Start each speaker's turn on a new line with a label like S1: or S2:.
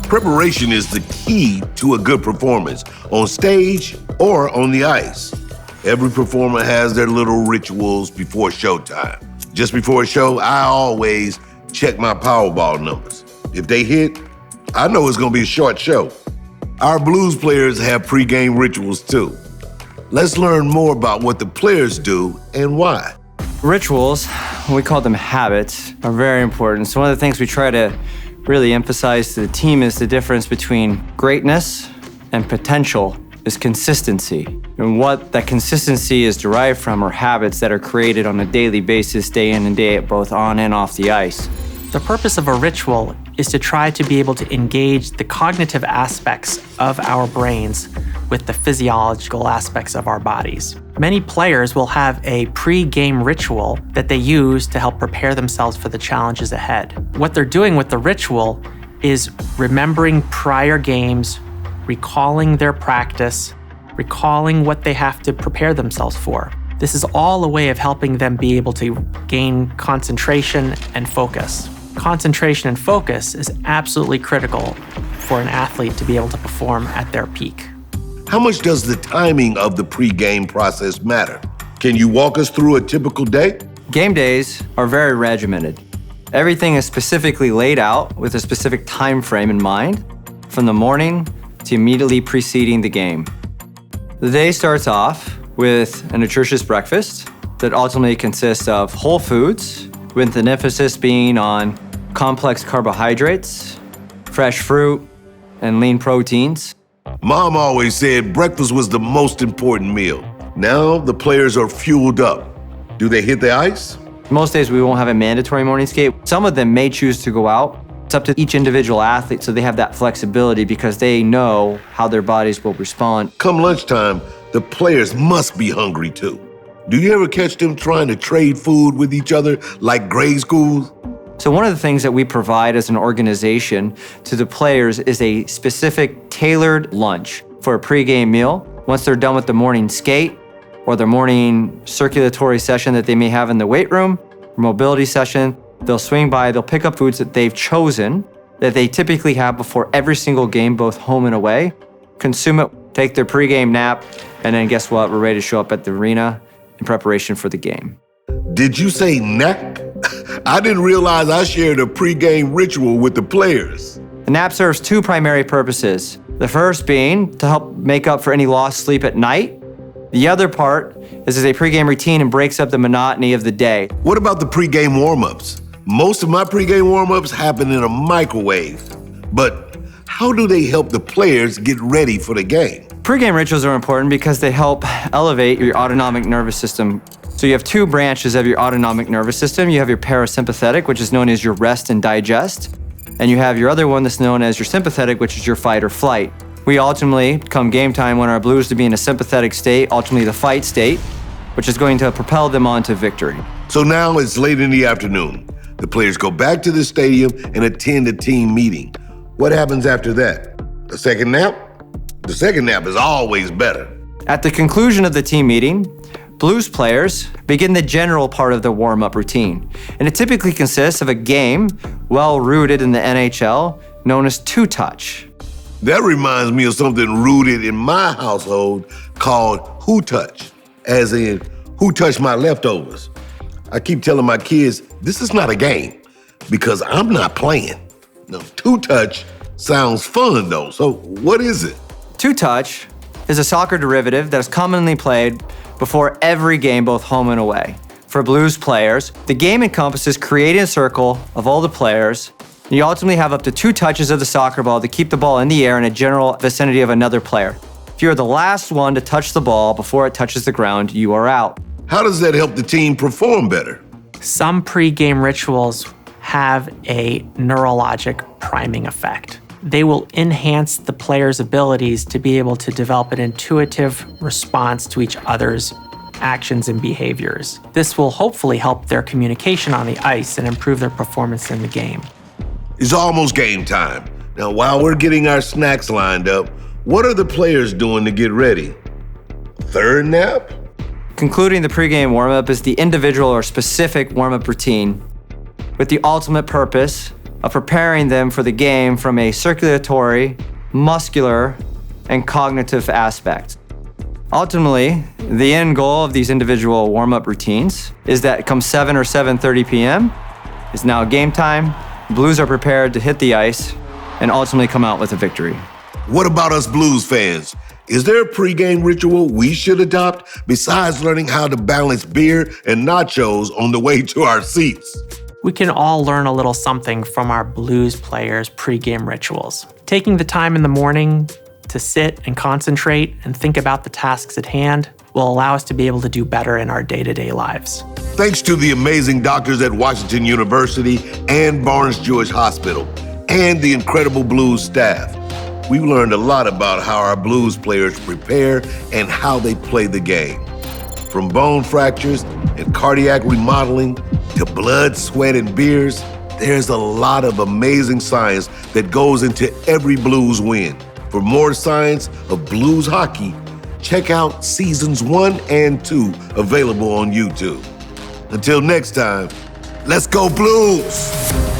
S1: Preparation is the key to a good performance, on stage or on the ice. Every performer has their little rituals before showtime. Just before a show, I always check my Powerball numbers. If they hit, I know it's gonna be a short show. Our blues players have pregame rituals too. Let's learn more about what the players do and why.
S2: Rituals, we call them habits, are very important. So one of the things we try to really emphasize to the team is the difference between greatness and potential is consistency. And what that consistency is derived from are habits that are created on a daily basis, day in and day out, both on and off the ice.
S3: The purpose of a ritual is to try to be able to engage the cognitive aspects of our brains with the physiological aspects of our bodies. Many players will have a pre-game ritual that they use to help prepare themselves for the challenges ahead. What they're doing with the ritual is remembering prior games, recalling their practice, recalling what they have to prepare themselves for. This is all a way of helping them be able to gain concentration and focus. Concentration and focus is absolutely critical for an athlete to be able to perform at their peak.
S1: How much does the timing of the pre-game process matter? Can you walk us through a typical day?
S2: Game days are very regimented. Everything is specifically laid out with a specific time frame in mind, from the morning to immediately preceding the game. The day starts off with a nutritious breakfast that ultimately consists of whole foods, with an emphasis being on complex carbohydrates, fresh fruit, and lean proteins.
S1: Mom always said breakfast was the most important meal. Now the players are fueled up. Do they hit the ice?
S2: Most days we won't have a mandatory morning skate. Some of them may choose to go out. It's up to each individual athlete, so they have that flexibility because they know how their bodies will respond.
S1: Come lunchtime, the players must be hungry too. Do you ever catch them trying to trade food with each other like grade schools?
S2: So one of the things that we provide as an organization to the players is a specific tailored lunch for a pregame meal. Once they're done with the morning skate or their morning circulatory session that they may have in the weight room, or mobility session, they'll swing by, they'll pick up foods that they've chosen, that they typically have before every single game, both home and away, consume it, take their pregame nap, and then guess what? We're ready to show up at the arena in preparation for the game.
S1: Did you say nap? I didn't realize I shared a pregame ritual with the players.
S2: The nap serves two primary purposes. The first being to help make up for any lost sleep at night. The other part is as a pregame routine and breaks up the monotony of the day.
S1: What about the pregame warm-ups? Most of my pregame warm-ups happen in a microwave. But how do they help the players get ready for the game?
S2: Pregame rituals are important because they help elevate your autonomic nervous system. So you have two branches of your autonomic nervous system. You have your parasympathetic, which is known as your rest and digest. And you have your other one that's known as your sympathetic, which is your fight or flight. We ultimately, come game time, want our Blues to be in a sympathetic state, ultimately the fight state, which is going to propel them on to victory.
S1: So now it's late in the afternoon. The players go back to the stadium and attend a team meeting. What happens after that? A second nap? The second nap is always better.
S2: At the conclusion of the team meeting, Blues players begin the general part of the warm-up routine. And it typically consists of a game well-rooted in the NHL known as two-touch.
S1: That reminds me of something rooted in my household called who touch, as in who touched my leftovers. I keep telling my kids, this is not a game because I'm not playing. No, two-touch sounds fun though, so what is it?
S2: Two-touch is a soccer derivative that is commonly played before every game, both home and away. For Blues players, the game encompasses creating a circle of all the players. You ultimately have up to 2 touches of the soccer ball to keep the ball in the air in a general vicinity of another player. If you're the last one to touch the ball before it touches the ground, you are out.
S1: How does that help the team perform better?
S3: Some pre-game rituals have a neurologic priming effect. They will enhance the player's abilities to be able to develop an intuitive response to each other's actions and behaviors. This will hopefully help their communication on the ice and improve their performance in the game.
S1: It's almost game time. Now, while we're getting our snacks lined up, what are the players doing to get ready? Third nap?
S2: Concluding the pregame warm-up is the individual or specific warm-up routine with the ultimate purpose of preparing them for the game from a circulatory, muscular, and cognitive aspect. Ultimately, the end goal of these individual warm-up routines is that come 7 or 7:30 p.m., it's now game time, Blues are prepared to hit the ice and ultimately come out with a victory.
S1: What about us Blues fans? Is there a pregame ritual we should adopt besides learning how to balance beer and nachos on the way to our seats?
S3: We can all learn a little something from our Blues players' pregame rituals. Taking the time in the morning to sit and concentrate and think about the tasks at hand will allow us to be able to do better in our day-to-day lives.
S1: Thanks to the amazing doctors at Washington University and Barnes-Jewish Hospital and the incredible Blues staff, we've learned a lot about how our Blues players prepare and how they play the game. From bone fractures and cardiac remodeling to blood, sweat, and beers, there's a lot of amazing science that goes into every Blues win. For more science of Blues hockey, check out seasons 1 and 2 available on YouTube. Until next time, let's go Blues!